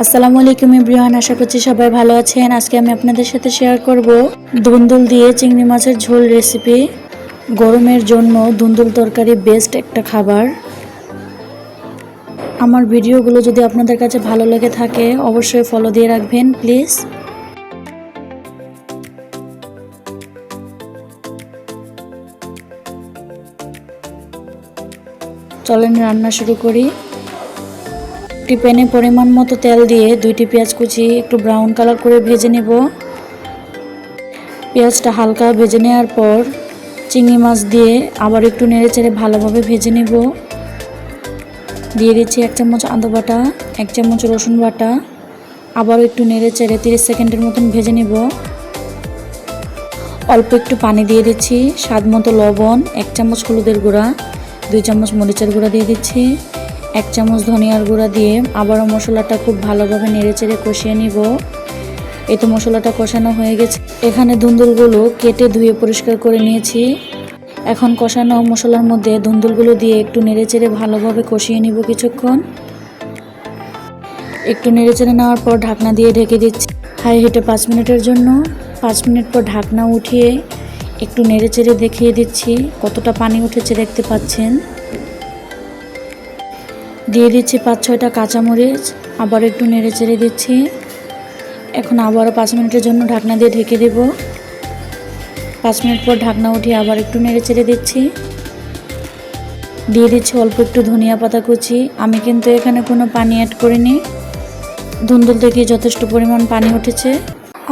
আসসালামু আলাইকুম এভরিওয়ান, আশা করছি সবাই ভালো আছেন। আজকে আমি আপনাদের সাথে শেয়ার করব ধুন্দুল দিয়ে চিংড়ি মাছের ঝোল রেসিপি। গরমের জন্য ধুন্দুল তরকারি বেস্ট একটা খাবার। আমার ভিডিওগুলো যদি আপনাদের কাছে ভালো লেগে থাকে অবশ্যই ফলো দিয়ে রাখবেন প্লিজ। চলেন রান্না শুরু করি। একটি প্যানে পরিমাণ মতো তেল দিয়ে 2টি পেঁয়াজ কুচি একটু ব্রাউন কালার করে ভেজে নেব। পেঁয়াজটা হালকা ভেজে নেওয়ার পর চিংড়ি মাছ দিয়ে আবার একটু নেড়েচেড়ে ভালোভাবে ভেজে নেব। দিয়ে দিচ্ছি 1 চামচ আদা বাটা, 1 চামচ রসুন বাটা, আবার একটু নেড়েচেড়ে 30 সেকেন্ডের মতন ভেজে নেব। অল্প একটু পানি দিয়ে দিচ্ছি, স্বাদ মতো লবণ, 1 চামচ হলুদের গুঁড়া, 2 চামচ মরিচের গুঁড়া দিয়ে দিচ্ছি, 1 চামচ ধনিয়ার গুঁড়া দিয়ে আবারও মশলাটা খুব ভালোভাবে নেড়েচেড়ে কষিয়ে নিব। এই তো মশলাটা কষানো হয়ে গেছে। এখানে ধুন্দুলগুলো কেটে ধুয়ে পরিষ্কার করে নিয়েছি। এখন কষানো মশলার মধ্যে ধুন্দুলগুলো দিয়ে একটু নেড়েচেড়ে ভালোভাবে কষিয়ে নিব কিছুক্ষণ। একটু নেড়েচেড়ে নেওয়ার পর ঢাকনা দিয়ে ঢেকে দিচ্ছি হাই হিটে 5 মিনিটের জন্য। 5 মিনিট পর ঢাকনা উঠিয়ে একটু নেড়েচেড়ে দেখিয়ে দিচ্ছি কতটা পানি উঠেছে দেখতে পাচ্ছেন। দিয়ে দিচ্ছি 5-6টা কাঁচামরিচ, আবার একটু নেড়েচেড়ে দিচ্ছি। এখন আবারও 5 মিনিটের জন্য ঢাকনা দিয়ে ঢেকে দেব। 5 মিনিট পর ঢাকনা উঠিয়ে আবার একটু নেড়েচেড়ে দিচ্ছি। দিয়ে দিচ্ছি অল্প একটু ধনিয়া পাতা কুচি। আমি কিন্তু এখানে কোনো পানি অ্যাড করিনি, ধুন্দুল থেকে যথেষ্ট পরিমাণ পানি উঠেছে।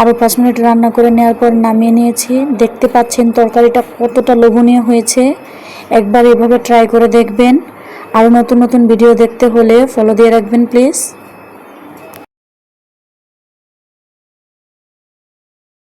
আরও 5 মিনিট রান্না করে নেওয়ার পর নামিয়ে নিয়েছি। দেখতে পাচ্ছেন তরকারিটা কতটা লোভনীয় হয়েছে। একবার এভাবে ট্রাই করে দেখবেন। আরও নতুন নতুন ভিডিও দেখতে হলে ফলো দিয়ে রাখবেন প্লিজ।